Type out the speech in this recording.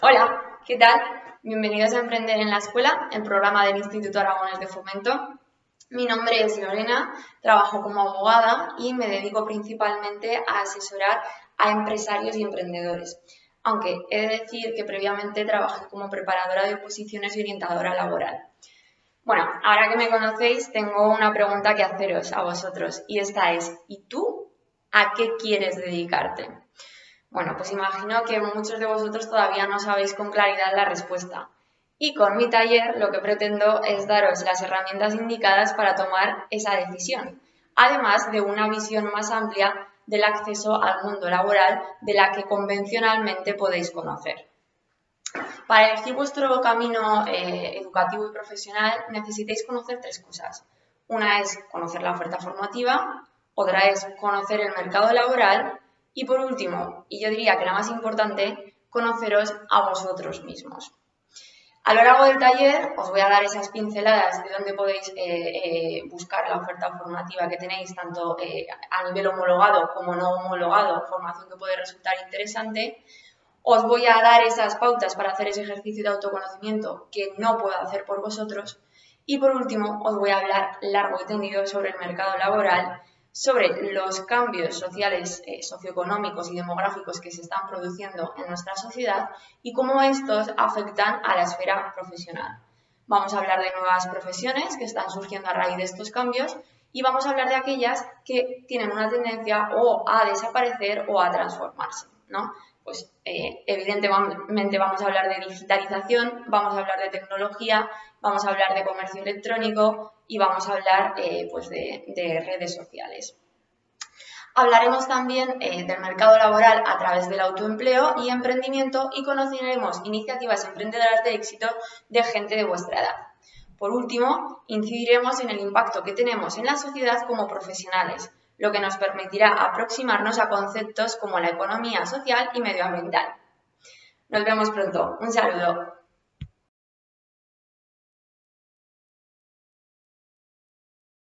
Hola, ¿qué tal? Bienvenidos a Emprender en la Escuela, el programa del Instituto Aragonés de Fomento. Mi nombre es Lorena, trabajo como abogada y me dedico principalmente a asesorar a empresarios y emprendedores, aunque he de decir que previamente trabajé como preparadora de oposiciones y orientadora laboral. Bueno, ahora que me conocéis, tengo una pregunta que haceros a vosotros y esta es, ¿y tú a qué quieres dedicarte? Bueno, pues imagino que muchos de vosotros todavía no sabéis con claridad la respuesta. Y con mi taller lo que pretendo es daros las herramientas indicadas para tomar esa decisión, además de una visión más amplia del acceso al mundo laboral de la que convencionalmente podéis conocer. Para elegir vuestro camino educativo y profesional necesitáis conocer tres cosas. Una es conocer la oferta formativa, otra es conocer el mercado laboral y por último, y yo diría que la más importante, conoceros a vosotros mismos. A lo largo del taller os voy a dar esas pinceladas de dónde podéis buscar la oferta formativa que tenéis, tanto a nivel homologado como no homologado, formación que puede resultar interesante. Os voy a dar esas pautas para hacer ese ejercicio de autoconocimiento que no puedo hacer por vosotros. Y por último, os voy a hablar largo y tendido sobre el mercado laboral, sobre los cambios sociales, socioeconómicos y demográficos que se están produciendo en nuestra sociedad y cómo estos afectan a la esfera profesional. Vamos a hablar de nuevas profesiones que están surgiendo a raíz de estos cambios y vamos a hablar de aquellas que tienen una tendencia o a desaparecer o a transformarse, ¿no? Pues evidentemente vamos a hablar de digitalización, vamos a hablar de tecnología, vamos a hablar de comercio electrónico y vamos a hablar pues de redes sociales. Hablaremos también del mercado laboral a través del autoempleo y emprendimiento y conoceremos iniciativas emprendedoras de éxito de gente de vuestra edad. Por último, incidiremos en el impacto que tenemos en la sociedad como profesionales, lo que nos permitirá aproximarnos a conceptos como la economía social y medioambiental. Nos vemos pronto. Un saludo.